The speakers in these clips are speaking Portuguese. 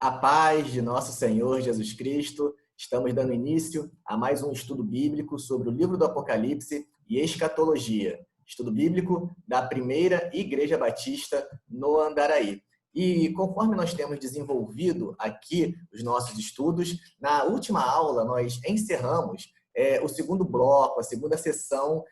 A paz de nosso Senhor Jesus Cristo. Estamos dando início a mais um estudo bíblico sobre o livro do Apocalipse e escatologia. Estudo bíblico da Primeira Igreja Batista no Andaraí. E conforme nós temos desenvolvido aqui os nossos estudos, na última aula nós encerramos o segundo bloco, a segunda sessão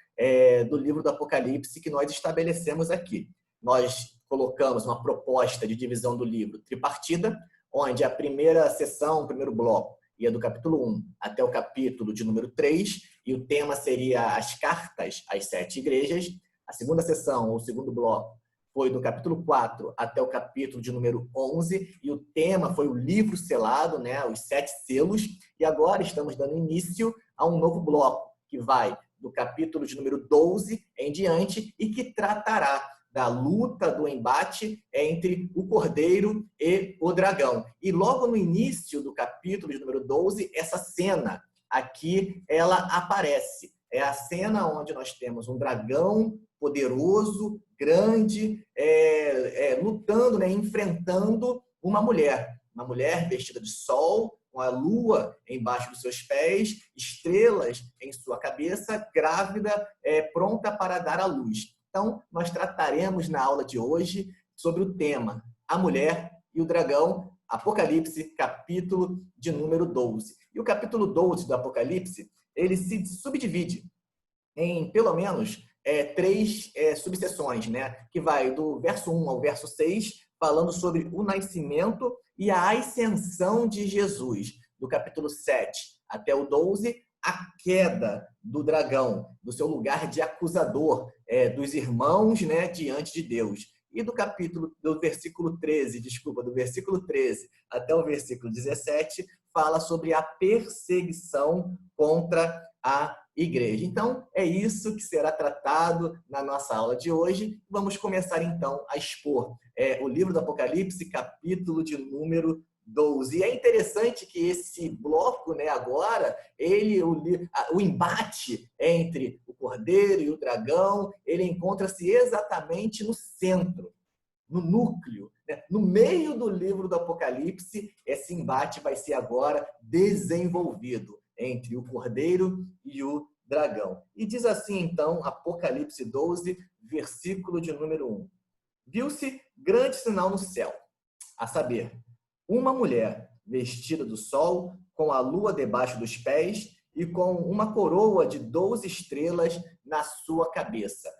do livro do Apocalipse que nós estabelecemos aqui. Nós colocamos uma proposta de divisão do livro tripartida, onde a primeira sessão, o primeiro bloco, ia do capítulo 1 até o capítulo de número 3, e o tema seria as cartas às 7 igrejas. A segunda sessão, o segundo bloco, foi do capítulo 4 até o capítulo de número 11, e o tema foi o livro selado, né, os 7 selos, e agora estamos dando início a um novo bloco, que vai do capítulo de número 12 em diante, e que tratará da luta, do embate entre o Cordeiro e o Dragão. E logo no início do capítulo de número 12, essa cena aqui, ela aparece. É a cena onde nós temos um dragão poderoso, grande, lutando, né, enfrentando uma mulher vestida de sol, com a lua embaixo dos seus pés, estrelas em sua cabeça, grávida, pronta para dar à luz. Então, nós trataremos na aula de hoje sobre o tema A Mulher e o Dragão, Apocalipse, capítulo de número 12. E o capítulo 12 do Apocalipse, ele se subdivide em, pelo menos, 3 subseções, né? Que vai do verso 1 ao verso 6, falando sobre o nascimento e a ascensão de Jesus. Do capítulo 7 até o 12, a queda do dragão, do seu lugar de acusador, dos irmãos, né, diante de Deus. E do versículo 13 até o versículo 17, fala sobre a perseguição contra a igreja. Então, é isso que será tratado na nossa aula de hoje. Vamos começar, então, a expor o livro do Apocalipse, capítulo de número 12. E é interessante que esse bloco, né, agora, o embate entre o Cordeiro e o Dragão, ele encontra-se exatamente no centro, no núcleo, né? No meio do livro do Apocalipse, esse embate vai ser agora desenvolvido entre o Cordeiro e o Dragão. E diz assim, então, Apocalipse 12, versículo de número 1. Viu-se grande sinal no céu, a saber, uma mulher vestida do sol, com a lua debaixo dos pés e com uma coroa de 12 estrelas na sua cabeça.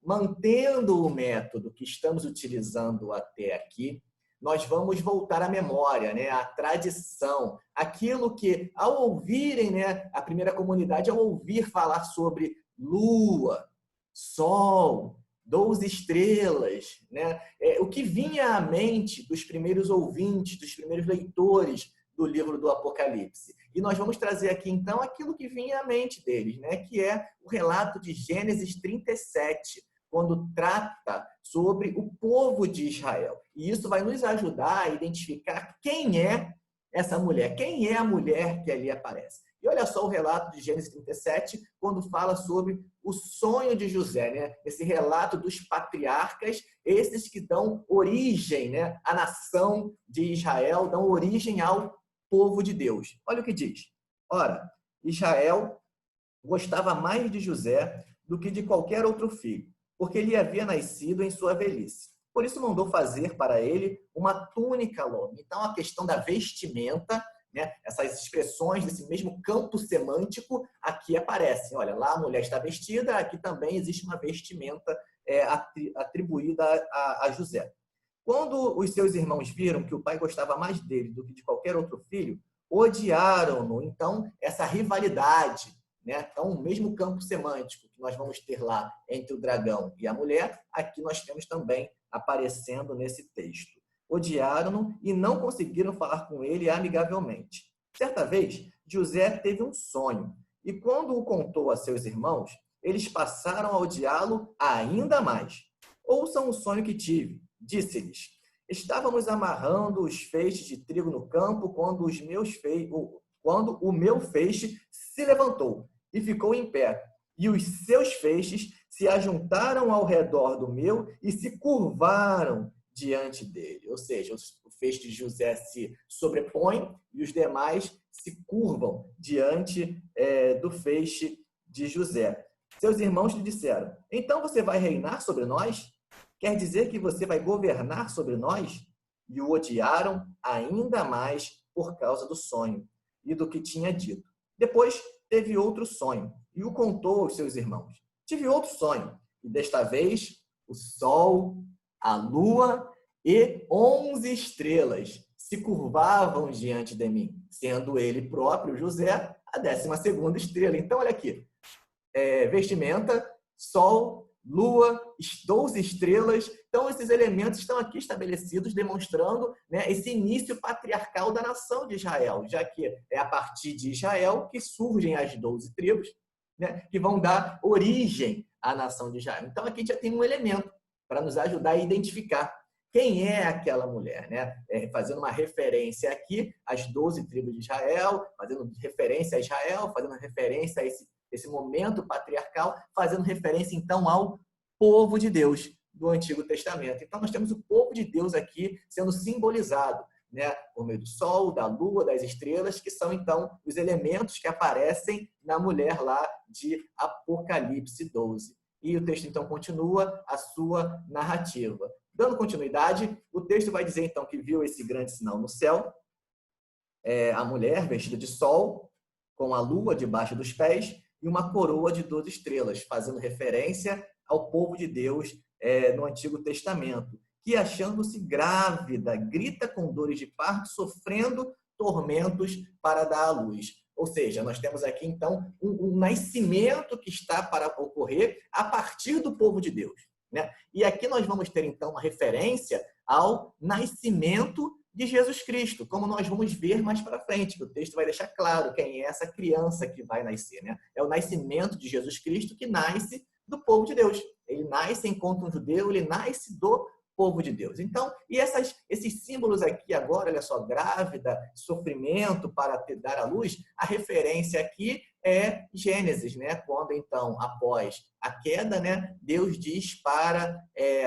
Mantendo o método que estamos utilizando até aqui, nós vamos voltar à memória, né, à tradição, aquilo que, ao ouvirem, né, a primeira comunidade, ao ouvir falar sobre lua, sol, 12 estrelas, né? O que vinha à mente dos primeiros ouvintes, dos primeiros leitores do livro do Apocalipse. E nós vamos trazer aqui, então, aquilo que vinha à mente deles, né? Que é o relato de Gênesis 37, quando trata sobre o povo de Israel. E isso vai nos ajudar a identificar quem é essa mulher, quem é a mulher que ali aparece. E olha só o relato de Gênesis 37, quando fala sobre o sonho de José, né? Esse relato dos patriarcas, esses que dão origem, né, à nação de Israel, dão origem ao povo de Deus. Olha o que diz. Ora, Israel gostava mais de José do que de qualquer outro filho, porque ele havia nascido em sua velhice. Por isso mandou fazer para ele uma túnica longa. Então, a questão da vestimenta, né, essas expressões desse mesmo campo semântico aqui aparecem. Olha, lá a mulher está vestida, aqui também existe uma vestimenta atribuída a José. Quando os seus irmãos viram que o pai gostava mais dele do que de qualquer outro filho, odiaram-no. Então, essa rivalidade, né? Então, o mesmo campo semântico que nós vamos ter lá entre o dragão e a mulher, aqui nós temos também aparecendo nesse texto. Odiaram-no e não conseguiram falar com ele amigavelmente. Certa vez, José teve um sonho, e quando o contou a seus irmãos, eles passaram a odiá-lo ainda mais. Ouçam o sonho que tive, disse-lhes. Estávamos amarrando os feixes de trigo no campo quando o meu feixe se levantou e ficou em pé, e os seus feixes se ajuntaram ao redor do meu e se curvaram diante dele. Ou seja, o feixe de José se sobrepõe e os demais se curvam diante do feixe de José. Seus irmãos lhe disseram: então você vai reinar sobre nós? Quer dizer que você vai governar sobre nós? E o odiaram ainda mais por causa do sonho e do que tinha dito. Depois teve outro sonho e o contou aos seus irmãos. Tive outro sonho, e desta vez o sol, a lua e 11 estrelas se curvavam diante de mim, sendo ele próprio, José, a 12ª estrela. Então, olha aqui, vestimenta, sol, lua, 12 estrelas. Então, esses elementos estão aqui estabelecidos, demonstrando, né, esse início patriarcal da nação de Israel, já que é a partir de Israel que surgem as 12 tribos, né, que vão dar origem à nação de Israel. Então, aqui já tem um elemento para nos ajudar a identificar quem é aquela mulher, né? Fazendo uma referência aqui às 12 tribos de Israel, fazendo referência a Israel, fazendo referência a esse momento patriarcal, fazendo referência, então, ao povo de Deus do Antigo Testamento. Então, nós temos o povo de Deus aqui sendo simbolizado, né, por meio do sol, da lua, das estrelas, que são, então, os elementos que aparecem na mulher lá de Apocalipse 12. E o texto, então, continua a sua narrativa. Dando continuidade, o texto vai dizer, então, que viu esse grande sinal no céu, a mulher vestida de sol, com a lua debaixo dos pés, e uma coroa de 12 estrelas, fazendo referência ao povo de Deus no Antigo Testamento, que, achando-se grávida, grita com dores de parto, sofrendo tormentos para dar à luz. Ou seja, nós temos aqui, então, um nascimento que está para ocorrer a partir do povo de Deus, né? E aqui nós vamos ter, então, uma referência ao nascimento de Jesus Cristo, como nós vamos ver mais para frente, que o texto vai deixar claro quem é essa criança que vai nascer, né? É o nascimento de Jesus Cristo que nasce do povo de Deus. Ele nasce enquanto um judeu, ele nasce do povo de Deus. Então, e esses símbolos aqui agora, olha só, grávida, sofrimento para dar à luz, a referência aqui é Gênesis, né? Quando, então, após a queda, né, Deus diz para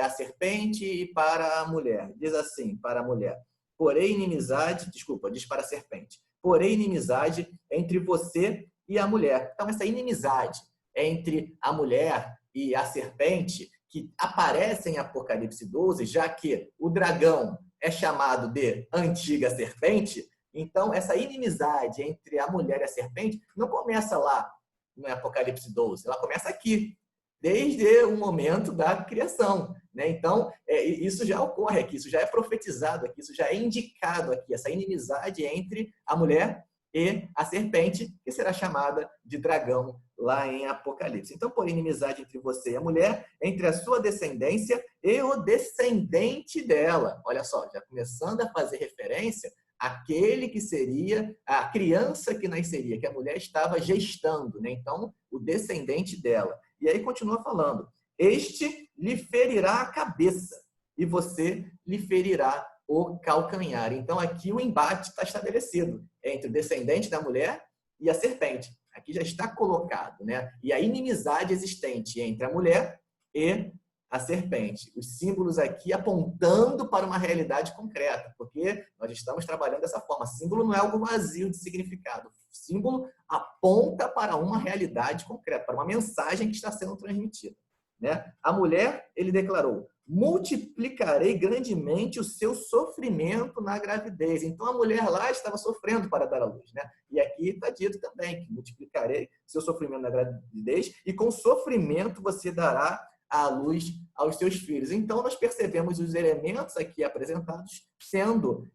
a serpente e para a mulher, diz assim para a mulher: porém inimizade, diz para a serpente, porém inimizade entre você e a mulher. Então, essa inimizade entre a mulher e a serpente, que aparece em Apocalipse 12, já que o dragão é chamado de antiga serpente, então essa inimizade entre a mulher e a serpente não começa lá no Apocalipse 12, ela começa aqui, desde o momento da criação, né? Então, isso já ocorre aqui, isso já é profetizado aqui, isso já é indicado aqui, essa inimizade entre a mulher e a serpente, que será chamada de dragão lá em Apocalipse. Então, por inimizade entre você e a mulher, entre a sua descendência e o descendente dela. Olha só, já começando a fazer referência àquele que seria a criança que nasceria, que a mulher estava gestando, né? Então, o descendente dela. E aí continua falando: este lhe ferirá a cabeça e você lhe ferirá o calcanhar. Então, aqui o embate está estabelecido entre o descendente da mulher e a serpente. Aqui já está colocado, né? E a inimizade existente entre a mulher e a serpente. Os símbolos aqui apontando para uma realidade concreta, porque nós estamos trabalhando dessa forma. Símbolo não é algo vazio de significado. Símbolo aponta para uma realidade concreta, para uma mensagem que está sendo transmitida, né? A mulher, ele declarou: multiplicarei grandemente o seu sofrimento na gravidez. Então, a mulher lá estava sofrendo para dar à luz, né? E aqui está dito também que multiplicarei seu sofrimento na gravidez e com sofrimento você dará à luz aos seus filhos. Então, nós percebemos os elementos aqui apresentados sendo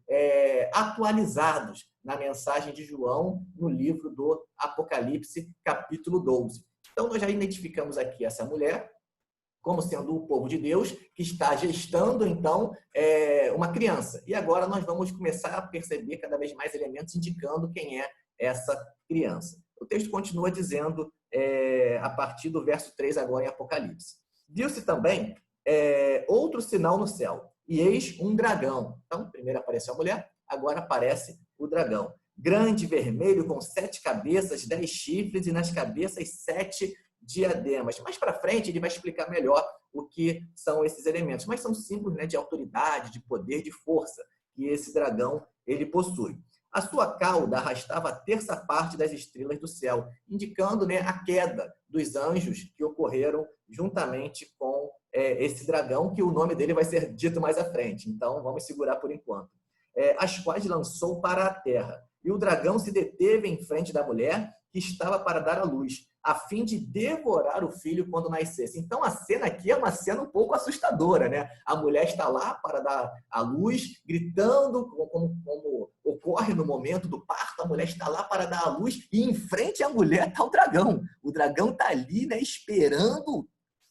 atualizados na mensagem de João no livro do Apocalipse, capítulo 12. Então, nós já identificamos aqui essa mulher como sendo o povo de Deus, que está gestando, então, uma criança. E agora nós vamos começar a perceber cada vez mais elementos indicando quem é essa criança. O texto continua dizendo, a partir do verso 3 agora em Apocalipse: viu-se também outro sinal no céu, e eis um dragão. Então, primeiro apareceu a mulher, agora aparece o dragão. Grande, vermelho, com 7 cabeças, 10 chifres, e nas cabeças 7 diademas. Mais para frente ele vai explicar melhor o que são esses elementos, mas são símbolos, né, de autoridade, de poder, de força. que esse dragão ele possui. A sua cauda arrastava a terça parte das estrelas do céu, indicando, né, a queda dos anjos que ocorreram juntamente com esse dragão, que o nome dele vai ser dito mais à frente. Então, vamos segurar por enquanto. As quais lançou para a terra. E o dragão se deteve em frente da mulher que estava para dar à luz, a fim de devorar o filho quando nascesse. Então, a cena aqui é uma cena um pouco assustadora, né? A mulher está lá para dar à luz, gritando, como ocorre no momento do parto, a mulher está lá para dar à luz, e em frente à mulher está o dragão. O dragão está ali, né, esperando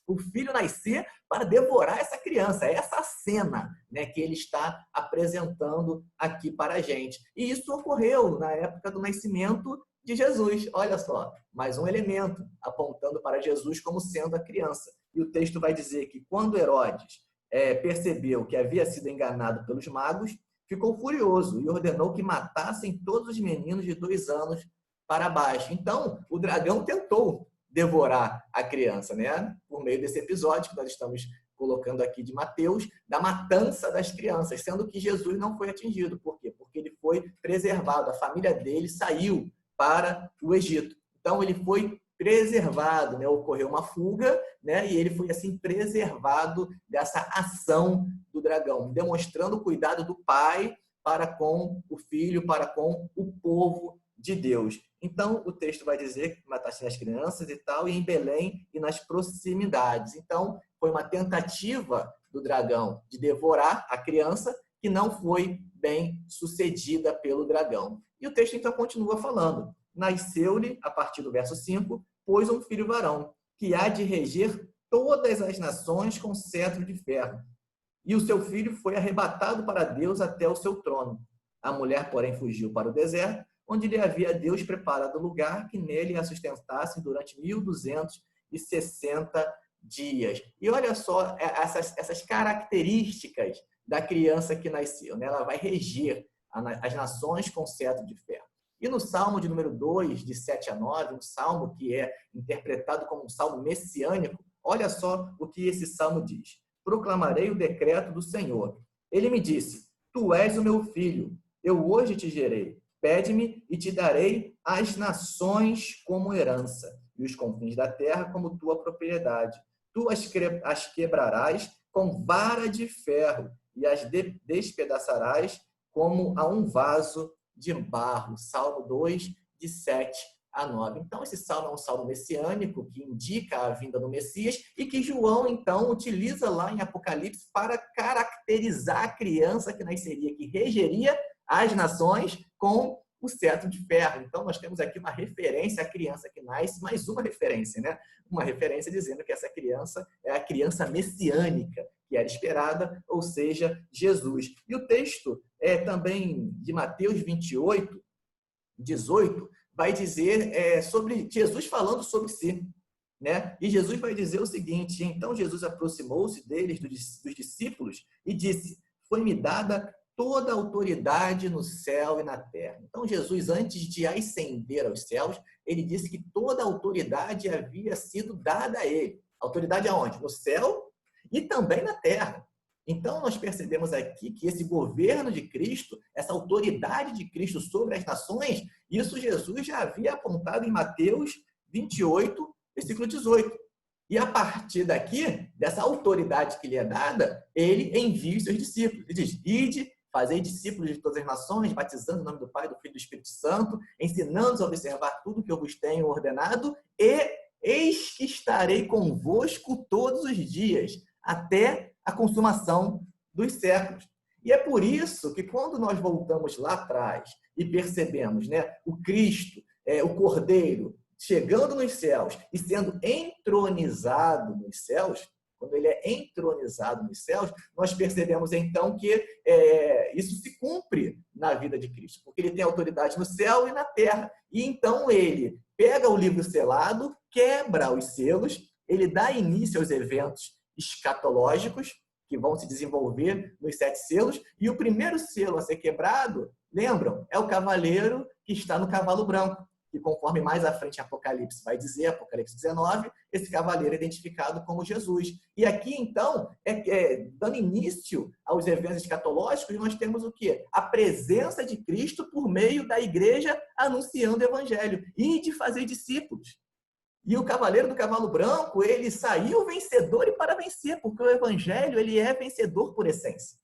o filho nascer para devorar essa criança. É essa cena, né, que ele está apresentando aqui para a gente. E isso ocorreu na época do nascimento de Jesus. Olha só, mais um elemento apontando para Jesus como sendo a criança. E o texto vai dizer que quando Herodes percebeu que havia sido enganado pelos magos, ficou furioso e ordenou que matassem todos os meninos de 2 anos para baixo. Então, o dragão tentou devorar a criança, né? Por meio desse episódio que nós estamos colocando aqui de Mateus, da matança das crianças, sendo que Jesus não foi atingido. Por quê? Porque ele foi preservado, a família dele saiu para o Egito. Então, ele foi preservado, né? Ocorreu uma fuga, né? E ele foi, assim, preservado dessa ação do dragão, demonstrando o cuidado do pai para com o filho, para com o povo de Deus. Então, o texto vai dizer que matassem as crianças e tal, e em Belém e nas proximidades. Então, foi uma tentativa do dragão de devorar a criança que não foi bem sucedida pelo dragão. E o texto, então, continua falando. Nasceu-lhe, a partir do verso 5, pois um filho varão, que há de reger todas as nações com cetro de ferro. E o seu filho foi arrebatado para Deus até o seu trono. A mulher, porém, fugiu para o deserto, onde lhe havia Deus preparado lugar que nele a sustentasse durante 1260 dias. E olha só essas características da criança que nasceu, né? Ela vai reger as nações com cetro de ferro. E no Salmo de número 2, de 7 a 9, um salmo que é interpretado como um salmo messiânico, olha só o que esse salmo diz. Proclamarei o decreto do Senhor. Ele me disse, tu és o meu filho, eu hoje te gerei. Pede-me e te darei as nações como herança e os confins da terra como tua propriedade. Tu as quebrarás com vara de ferro e as despedaçarás como a um vaso de barro. Salmo 2, de 7 a 9. Então, esse salmo é um salmo messiânico que indica a vinda do Messias e que João, então, utiliza lá em Apocalipse para caracterizar a criança que nasceria, que regeria as nações com o cetro de ferro. Então, nós temos aqui uma referência à criança que nasce, mais uma referência, né? Uma referência dizendo que essa criança é a criança messiânica, que era esperada, ou seja, Jesus. E o texto também de Mateus 28, 18, vai dizer sobre Jesus falando sobre si, né? E Jesus vai dizer o seguinte, então Jesus aproximou-se deles, dos discípulos, e disse, foi-me dada toda a autoridade no céu e na terra. Então, Jesus, antes de ascender aos céus, ele disse que toda a autoridade havia sido dada a ele. Autoridade aonde? No céu e também na terra. Então, nós percebemos aqui que esse governo de Cristo, essa autoridade de Cristo sobre as nações, isso Jesus já havia apontado em Mateus 28, versículo 18. E a partir daqui, dessa autoridade que lhe é dada, ele envia os seus discípulos. Ele diz, ide, fazei discípulos de todas as nações, batizando em nome do Pai, do Filho e do Espírito Santo, ensinando-os a observar tudo que eu vos tenho ordenado, e eis que estarei convosco todos os dias, até a consumação dos séculos. E é por isso que quando nós voltamos lá atrás e percebemos, né, o Cristo, o Cordeiro, chegando nos céus e sendo entronizado nos céus, quando ele é entronizado nos céus, nós percebemos então que isso se cumpre na vida de Cristo, porque ele tem autoridade no céu e na terra. E então ele pega o livro selado, quebra os selos, ele dá início aos eventos escatológicos que vão se desenvolver nos 7 selos, e o primeiro selo a ser quebrado, lembram? É o cavaleiro que está no cavalo branco. que conforme mais à frente Apocalipse vai dizer, Apocalipse 19, esse cavaleiro é identificado como Jesus. E aqui, então, dando início aos eventos escatológicos, nós temos o quê? A presença de Cristo por meio da igreja anunciando o evangelho e de fazer discípulos. E o cavaleiro do cavalo branco, ele saiu vencedor e para vencer, porque o evangelho ele é vencedor por essência.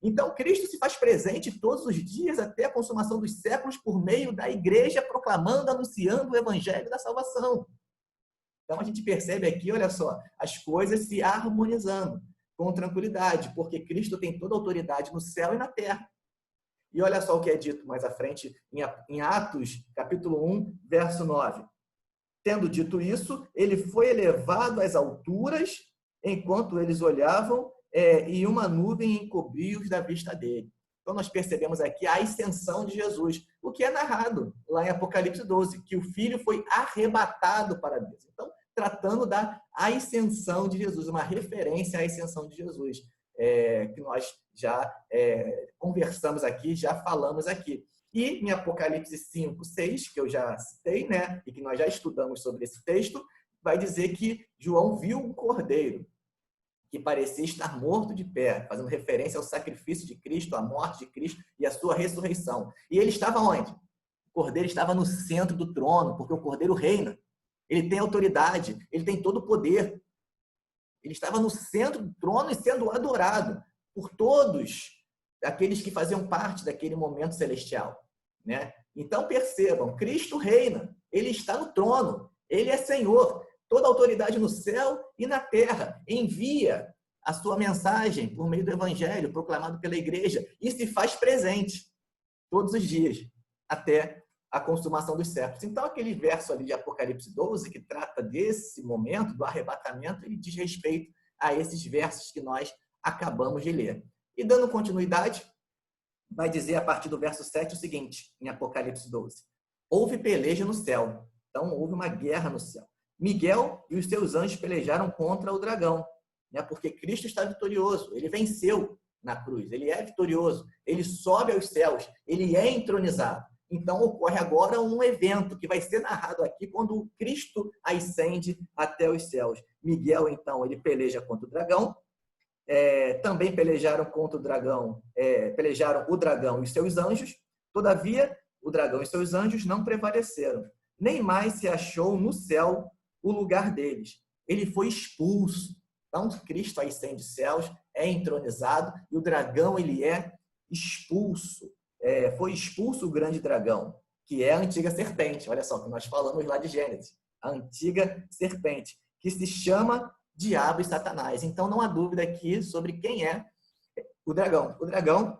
Então, Cristo se faz presente todos os dias até a consumação dos séculos por meio da igreja proclamando, anunciando o evangelho da salvação. Então, a gente percebe aqui, olha só, as coisas se harmonizando com tranquilidade, porque Cristo tem toda a autoridade no céu e na terra. E olha só o que é dito mais à frente em Atos, capítulo 1, verso 9. Tendo dito isso, ele foi elevado às alturas, enquanto eles olhavam, e uma nuvem encobriu-os da vista dele. Então, nós percebemos aqui a ascensão de Jesus, o que é narrado lá em Apocalipse 12, que o Filho foi arrebatado para Deus. Então, tratando da ascensão de Jesus, uma referência à ascensão de Jesus, que nós já conversamos aqui, já falamos aqui. E em Apocalipse 5, 6, que eu já citei, né, e que nós já estudamos sobre esse texto, vai dizer que João viu um cordeiro que parecia estar morto de pé, fazendo referência ao sacrifício de Cristo, à morte de Cristo e à sua ressurreição. E ele estava onde? O cordeiro estava no centro do trono, porque o cordeiro reina. Ele tem autoridade, ele tem todo o poder. Ele estava no centro do trono e sendo adorado por todos aqueles que faziam parte daquele momento celestial, né? Então percebam, Cristo reina, ele está no trono, ele é Senhor. Toda autoridade no céu e na terra envia a sua mensagem por meio do evangelho proclamado pela igreja e se faz presente todos os dias até a consumação dos séculos. Então, aquele verso ali de Apocalipse 12, que trata desse momento do arrebatamento, ele diz respeito a esses versos que nós acabamos de ler. E dando continuidade, vai dizer a partir do verso 7 o seguinte, em Apocalipse 12. Houve peleja no céu. Então, houve uma guerra no céu. Miguel e os seus anjos pelejaram contra o dragão, né? Porque Cristo está vitorioso, ele venceu na cruz, ele é vitorioso, ele sobe aos céus, ele é entronizado. Então ocorre agora um evento que vai ser narrado aqui quando Cristo ascende até os céus. Miguel, então, ele peleja contra o dragão, também pelejaram contra o dragão, pelejaram o dragão e seus anjos, todavia o dragão e seus anjos não prevaleceram, nem mais se achou no céu o lugar deles. Ele foi expulso. Então, Cristo ascende os céus, é entronizado, e o dragão ele é expulso. Foi expulso o grande dragão, que é a antiga serpente. Olha só, que nós falamos lá de Gênesis. A antiga serpente, que se chama Diabo e Satanás. Então, não há dúvida aqui sobre quem é o dragão. O dragão,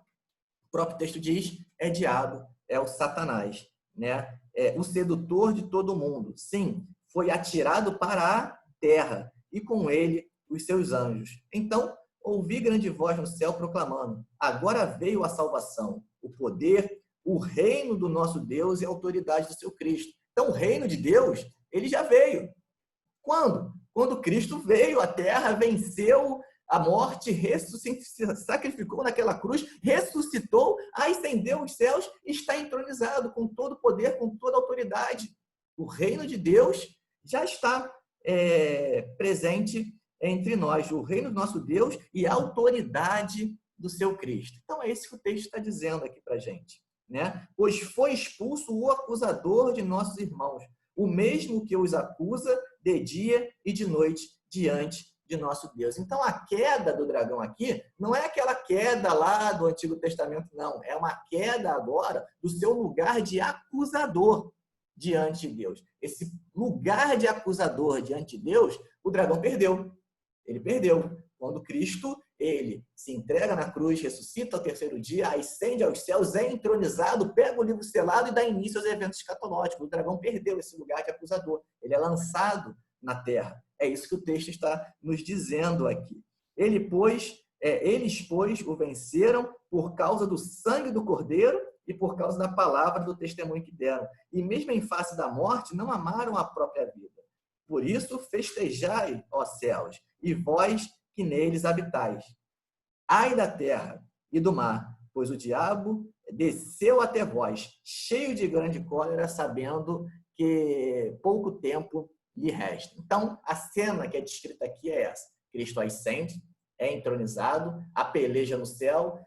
o próprio texto diz, é diabo, é o Satanás, né? O sedutor de todo mundo. Sim, foi atirado para a terra, e com ele os seus anjos. Então, ouvi grande voz no céu proclamando, agora veio a salvação, o poder, o reino do nosso Deus e a autoridade do seu Cristo. Então, o reino de Deus, ele já veio. Quando? Quando Cristo veio à terra, venceu a morte, se sacrificou naquela cruz, ressuscitou, ascendeu os céus, está entronizado com todo o poder, com toda a autoridade. O reino de Deus já está presente entre nós, o reino do nosso Deus e a autoridade do seu Cristo. Então, é isso que o texto está dizendo aqui para a gente, né? Pois foi expulso o acusador de nossos irmãos, o mesmo que os acusa de dia e de noite diante de nosso Deus. Então, a queda do dragão aqui não é aquela queda lá do Antigo Testamento, não. É uma queda agora do seu lugar de acusador diante de Deus. Esse lugar de acusador diante de Deus, o dragão perdeu. Ele perdeu. Quando Cristo, ele se entrega na cruz, ressuscita ao terceiro dia, ascende aos céus, é entronizado, pega o livro selado e dá início aos eventos escatológicos. O dragão perdeu esse lugar de acusador. Ele é lançado na terra. É isso que o texto está nos dizendo aqui. Eles, pois, o venceram por causa do sangue do Cordeiro e por causa da palavra do testemunho que deram. E mesmo em face da morte, não amaram a própria vida. Por isso, festejai, ó céus, e vós que neles habitais. Ai da terra e do mar, pois o diabo desceu até vós, cheio de grande cólera, sabendo porque pouco tempo lhe resta. Então, a cena que é descrita aqui é essa. Cristo ascende, é entronizado, a peleja no céu,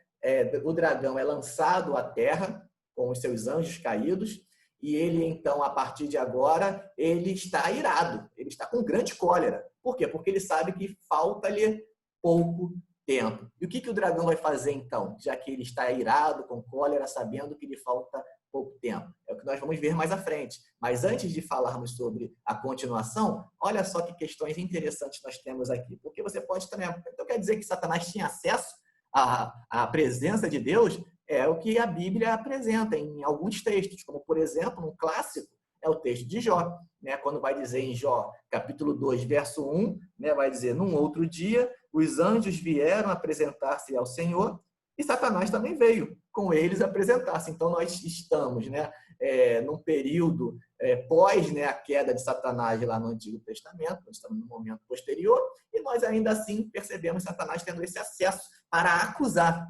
o dragão é lançado à terra com os seus anjos caídos, e ele, então, a partir de agora, ele está irado, ele está com grande cólera. Por quê? Porque ele sabe que falta-lhe pouco tempo. E o que o dragão vai fazer, então? Já que ele está irado, com cólera, sabendo que lhe falta pouco tempo. É o que nós vamos ver mais à frente. Mas antes de falarmos sobre a continuação, olha só que questões interessantes nós temos aqui. Porque você pode também... Então, quer dizer que Satanás tinha acesso à presença de Deus? É o que a Bíblia apresenta em alguns textos, como, por exemplo, um clássico é o texto de Jó, né? Quando vai dizer em Jó, capítulo 2, verso 1, né? Vai dizer, num outro dia, os anjos vieram apresentar-se ao Senhor e Satanás também veio com eles apresentar-se. Então, nós estamos, né, num período pós, né, a queda de Satanás lá no Antigo Testamento, nós estamos no momento posterior, e nós ainda assim percebemos Satanás tendo esse acesso para acusar.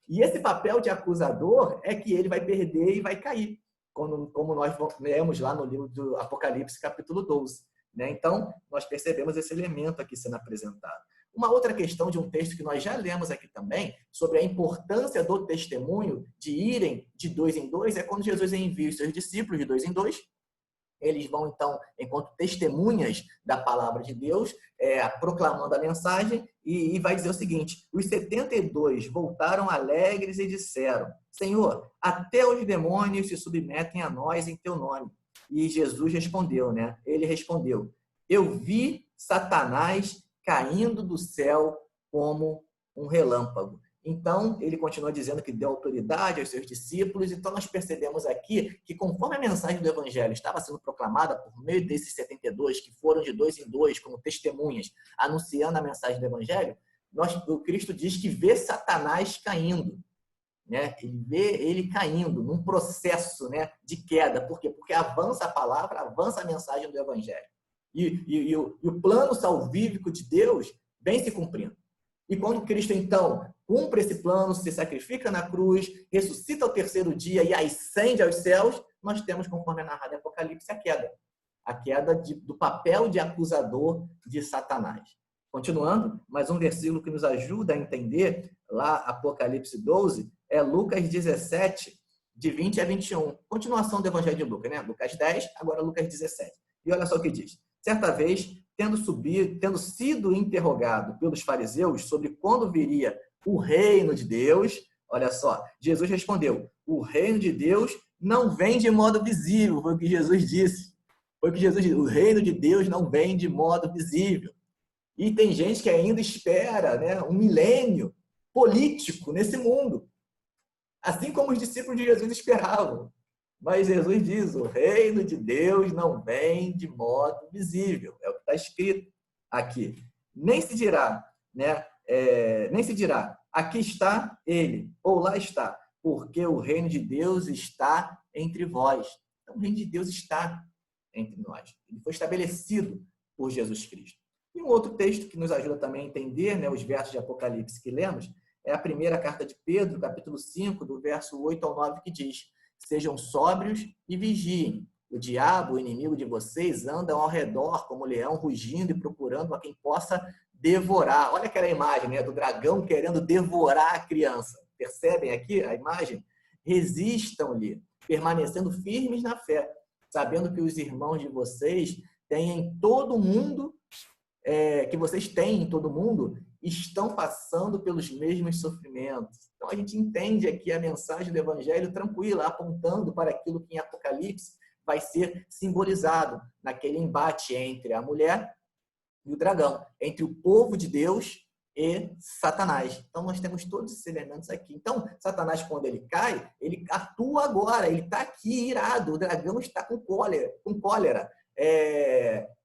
E esse papel de acusador é que ele vai perder e vai cair, como nós lemos lá no livro do Apocalipse, capítulo 12. Né? Então, nós percebemos esse elemento aqui sendo apresentado. Uma outra questão de um texto que nós já lemos aqui também, sobre a importância do testemunho de irem de 2 em 2, é quando Jesus envia os seus discípulos de 2 em 2. Eles vão, então, enquanto testemunhas da palavra de Deus, proclamando a mensagem, e vai dizer o seguinte: os 72 voltaram alegres e disseram, Senhor, até os demônios se submetem a nós em teu nome. E Jesus respondeu, né? Ele respondeu, eu vi Satanás caindo do céu como um relâmpago. Então, ele continua dizendo que deu autoridade aos seus discípulos. Então, nós percebemos aqui que, conforme a mensagem do Evangelho estava sendo proclamada por meio desses 72, que foram de 2 em 2, como testemunhas, anunciando a mensagem do Evangelho, o Cristo diz que vê Satanás caindo. Né? Ele vê ele caindo num processo, né, de queda. Por quê? Porque avança a palavra, avança a mensagem do Evangelho. E o plano salvífico de Deus vem se cumprindo. E quando Cristo, então, cumpre esse plano, se sacrifica na cruz, ressuscita ao terceiro dia e ascende aos céus, nós temos, conforme é narrado em Apocalipse, a queda. A queda do papel de acusador de Satanás. Continuando, mais um versículo que nos ajuda a entender, lá Apocalipse 12, é Lucas 17, de 20 a 21. Continuação do Evangelho de Lucas, né? Lucas 10, agora Lucas 17. E olha só o que diz. Certa vez, tendo sido interrogado pelos fariseus sobre quando viria o reino de Deus, olha só, Jesus respondeu, o reino de Deus não vem de modo visível, foi o que Jesus disse. Foi o que Jesus disse, o reino de Deus não vem de modo visível. E tem gente que ainda espera, né, um milênio político nesse mundo, assim como os discípulos de Jesus esperavam. Mas Jesus diz, o reino de Deus não vem de modo visível. É o que está escrito aqui. Nem se dirá, né? Nem se dirá, aqui está ele, ou lá está, porque o reino de Deus está entre vós. Então, o reino de Deus está entre nós. Ele foi estabelecido por Jesus Cristo. E um outro texto que nos ajuda também a entender, né, os versos de Apocalipse que lemos, é a primeira carta de Pedro, capítulo 5, do verso 8 ao 9, que diz, sejam sóbrios e vigiem. O diabo, o inimigo de vocês, anda ao redor como leão, rugindo e procurando a quem possa devorar. Olha aquela imagem, né, do dragão querendo devorar a criança. Percebem aqui a imagem? Resistam-lhe, permanecendo firmes na fé, sabendo que os irmãos de vocês têm em todo mundo, que vocês têm em todo mundo, estão passando pelos mesmos sofrimentos. Então, a gente entende aqui a mensagem do Evangelho tranquila, apontando para aquilo que em Apocalipse vai ser simbolizado naquele embate entre a mulher e o dragão, entre o povo de Deus e Satanás. Então, nós temos todos esses elementos aqui. Então, Satanás, quando ele cai, ele atua agora, ele está aqui irado, o dragão está com cólera,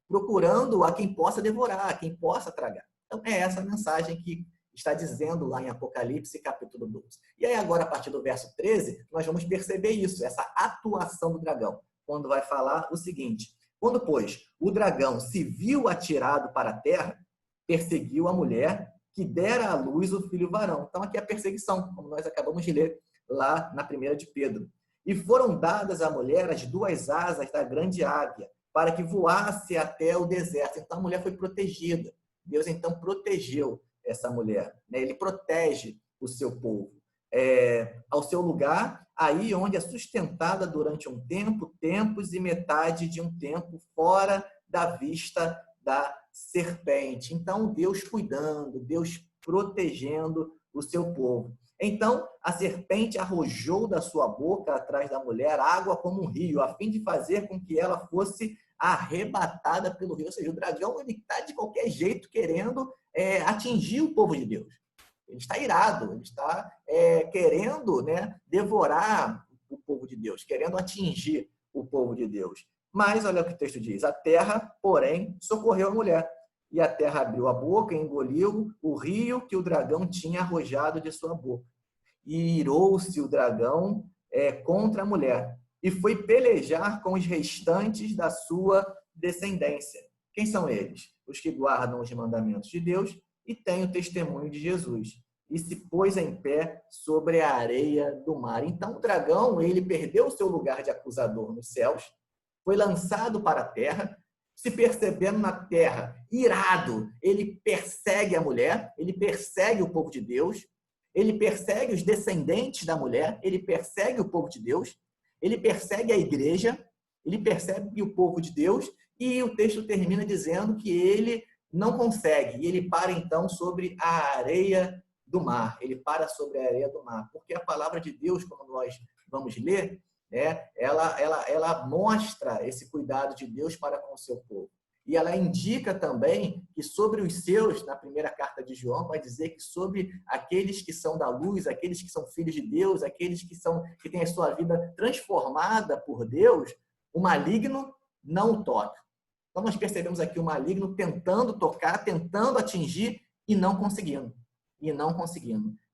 procurando a quem possa devorar, a quem possa tragar. Então, é essa a mensagem que está dizendo lá em Apocalipse, capítulo 12. E aí, agora, a partir do verso 13, nós vamos perceber isso, essa atuação do dragão, quando vai falar o seguinte, quando, pois, o dragão se viu atirado para a terra, perseguiu a mulher que dera à luz o filho varão. Então, aqui é a perseguição, como nós acabamos de ler lá na primeira de Pedro. E foram dadas à mulher as 2 asas da grande águia, para que voasse até o deserto. Então a mulher foi protegida. Deus então protegeu essa mulher, né? Ele protege o seu povo. Ao seu lugar, aí onde é sustentada durante um tempo, tempos e metade de um tempo, fora da vista da serpente. Então, Deus cuidando, Deus protegendo o seu povo. Então, a serpente arrojou da sua boca atrás da mulher água como um rio, a fim de fazer com que ela fosse arrebatada pelo rio. Ou seja, o dragão está de qualquer jeito querendo atingir o povo de Deus. Ele está irado, ele está querendo, né, devorar o povo de Deus, querendo atingir o povo de Deus. Mas, olha o que o texto diz, a terra, porém, socorreu a mulher. E a terra abriu a boca e engoliu o rio que o dragão tinha arrojado de sua boca. E irou-se o dragão contra a mulher e foi pelejar com os restantes da sua descendência. Quem são eles? Os que guardam os mandamentos de Deus e têm o testemunho de Jesus. E se pôs em pé sobre a areia do mar. Então o dragão, ele perdeu o seu lugar de acusador nos céus, foi lançado para a terra, se percebendo na terra, irado, ele persegue a mulher, ele persegue o povo de Deus, ele persegue os descendentes da mulher, ele persegue o povo de Deus, ele persegue a igreja, ele persegue o povo de Deus, e o texto termina dizendo que ele não consegue, e ele para então sobre a areia do mar, ele para sobre a areia do mar, porque a palavra de Deus, como nós vamos ler, ela mostra esse cuidado de Deus para com o seu povo. E ela indica também que sobre os seus, na primeira carta de João, vai dizer que sobre aqueles que são da luz, aqueles que são filhos de Deus, aqueles que têm a sua vida transformada por Deus, o maligno não o toca. Então nós percebemos aqui o maligno tentando tocar, tentando atingir e não conseguindo.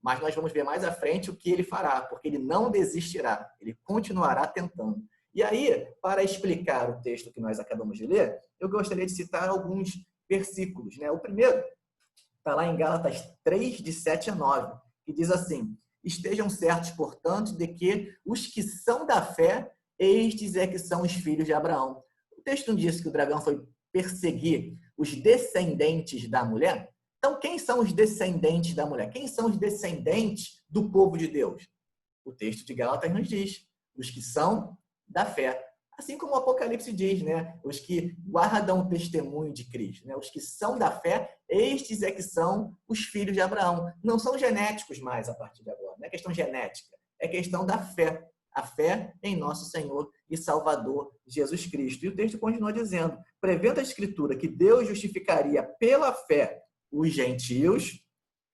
Mas nós vamos ver mais à frente o que ele fará, porque ele não desistirá, ele continuará tentando. E aí, para explicar o texto que nós acabamos de ler, eu gostaria de citar alguns versículos, né? O primeiro está lá em Gálatas 3, de 7 a 9, que diz assim: estejam certos, portanto, de que os que são da fé, estes é que são os filhos de Abraão. O texto não diz que o dragão foi perseguir os descendentes da mulher? Então, quem são os descendentes da mulher? Quem são os descendentes do povo de Deus? O texto de Gálatas nos diz: os que são da fé. Assim como o Apocalipse diz, né? Os que guardam o testemunho de Cristo, né? Os que são da fé, estes é que são os filhos de Abraão. Não são genéticos mais a partir de agora, não é questão genética, é questão da fé. A fé em nosso Senhor e Salvador Jesus Cristo. E o texto continua dizendo: prevendo a Escritura que Deus justificaria pela fé os gentios,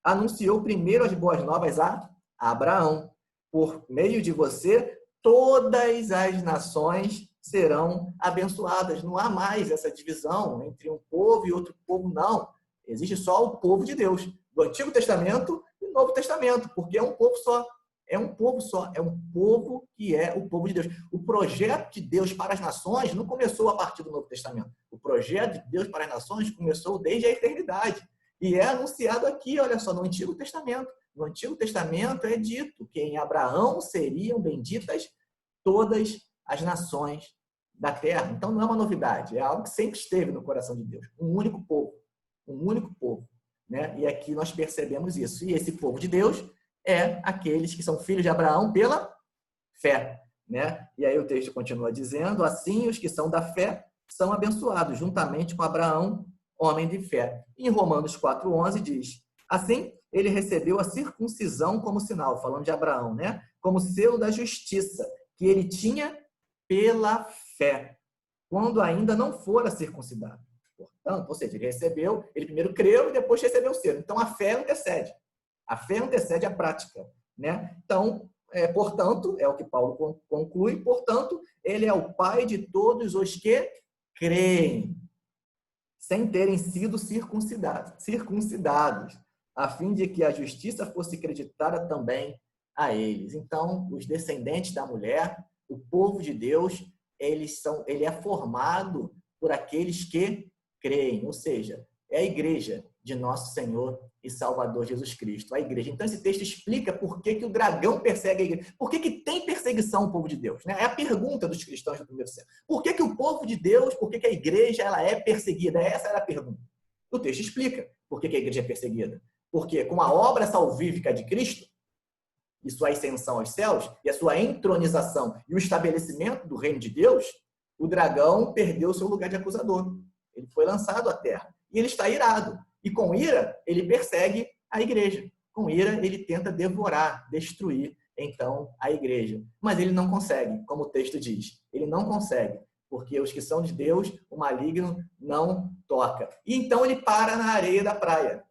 anunciou primeiro as boas novas a Abraão. Por meio de você, todas as nações serão abençoadas. Não há mais essa divisão entre um povo e outro povo, não. Existe só o povo de Deus, do Antigo Testamento e do Novo Testamento, porque é um povo só. É um povo só, é um povo que é o povo de Deus. O projeto de Deus para as nações não começou a partir do Novo Testamento. O projeto de Deus para as nações começou desde a eternidade. E é anunciado aqui, olha só, no Antigo Testamento. No Antigo Testamento é dito que em Abraão seriam benditas todas as nações da terra. Então não é uma novidade, é algo que sempre esteve no coração de Deus. Um único povo, né? E aqui nós percebemos isso. E esse povo de Deus é aqueles que são filhos de Abraão pela fé, né? E aí o texto continua dizendo: assim os que são da fé são abençoados juntamente com Abraão, homem de fé. E em Romanos 4:11 diz: assim ele recebeu a circuncisão como sinal, falando de Abraão, né? Como selo da justiça que ele tinha pela fé, quando ainda não fora circuncidado. Portanto, ou seja, ele primeiro creu e depois recebeu o selo. Então a fé antecede. A fé antecede a prática, né? Então, portanto, é o que Paulo conclui, portanto, ele é o pai de todos os que creem, sem terem sido circuncidados, a fim de que a justiça fosse creditada também a eles. Então, os descendentes da mulher, o povo de Deus, ele é formado por aqueles que creem, ou seja, é a igreja de nosso Senhor e Salvador Jesus Cristo, a igreja. Então, esse texto explica por que o dragão persegue a igreja. Por que tem perseguição ao povo de Deus? Né? É a pergunta dos cristãos do primeiro século. Por que o povo de Deus, por que a igreja ela é perseguida? Essa era a pergunta. O texto explica por que a igreja é perseguida. Porque com a obra salvífica de Cristo, e sua ascensão aos céus, e a sua entronização e o estabelecimento do reino de Deus, o dragão perdeu seu lugar de acusador. Ele foi lançado à terra. E ele está irado. E com ira, ele persegue a igreja. Com ira, ele tenta devorar, destruir, então, a igreja. Mas ele não consegue, como o texto diz. Ele não consegue, porque os que são de Deus, o maligno não toca. E então ele para na areia da praia.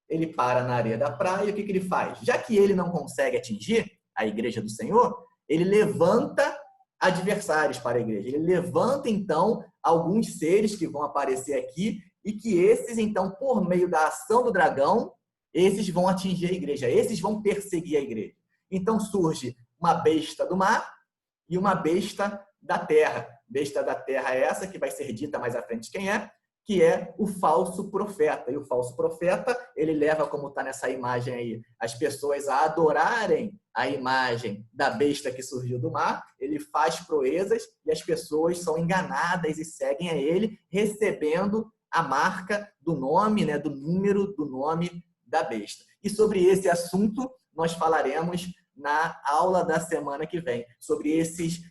Ele para na areia da praia e o que ele faz? Já que ele não consegue atingir a igreja do Senhor, ele levanta adversários para a igreja. Ele levanta, então, alguns seres que vão aparecer aqui e que esses, então, por meio da ação do dragão, esses vão atingir a igreja, esses vão perseguir a igreja. Então surge uma besta do mar e uma besta da terra. Besta da terra é essa, que vai ser dita mais à frente quem é, que é o falso profeta. E o falso profeta, ele leva, como está nessa imagem aí, as pessoas a adorarem a imagem da besta que surgiu do mar. Ele faz proezas e as pessoas são enganadas e seguem a ele, recebendo a marca do nome, né, do número do nome da besta. E sobre esse assunto, nós falaremos na aula da semana que vem, sobre esses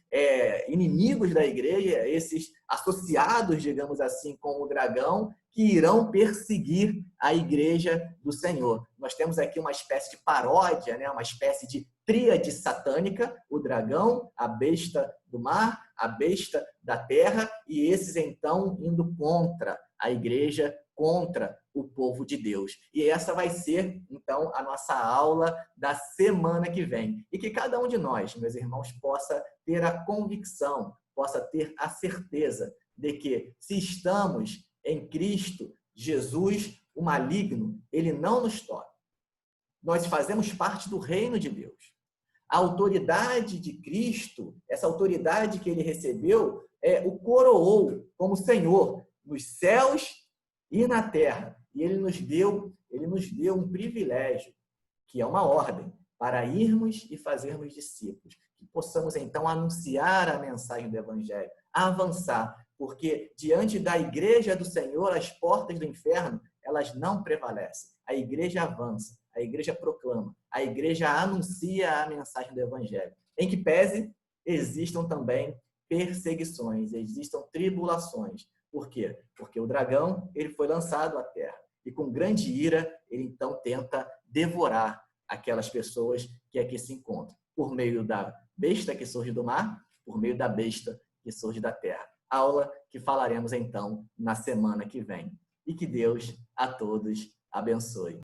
inimigos da igreja, esses associados, digamos assim, com o dragão, que irão perseguir a igreja do Senhor. Nós temos aqui uma espécie de paródia, né? Uma espécie de tríade satânica, o dragão, a besta do mar, a besta da terra, e esses, então, indo contra a igreja, contra o povo de Deus. E essa vai ser, então, a nossa aula da semana que vem. E que cada um de nós, meus irmãos, possa ter a convicção, possa ter a certeza de que, se estamos em Cristo Jesus, o maligno, ele não nos toca. Nós fazemos parte do reino de Deus. A autoridade de Cristo, essa autoridade que ele recebeu, o coroou como Senhor nos céus e na terra. E ele nos deu um privilégio, que é uma ordem, para irmos e fazermos discípulos. Que possamos, então, anunciar a mensagem do Evangelho, avançar, porque diante da igreja do Senhor, as portas do inferno, elas não prevalecem. A igreja avança, a igreja proclama, a igreja anuncia a mensagem do Evangelho. Em que pese, existam também perseguições, existam tribulações. Por quê? Porque o dragão, ele foi lançado à terra e com grande ira, ele então tenta devorar aquelas pessoas que aqui se encontram, por meio da besta que surge do mar, por meio da besta que surge da terra. Aula que falaremos então na semana que vem. E que Deus a todos abençoe.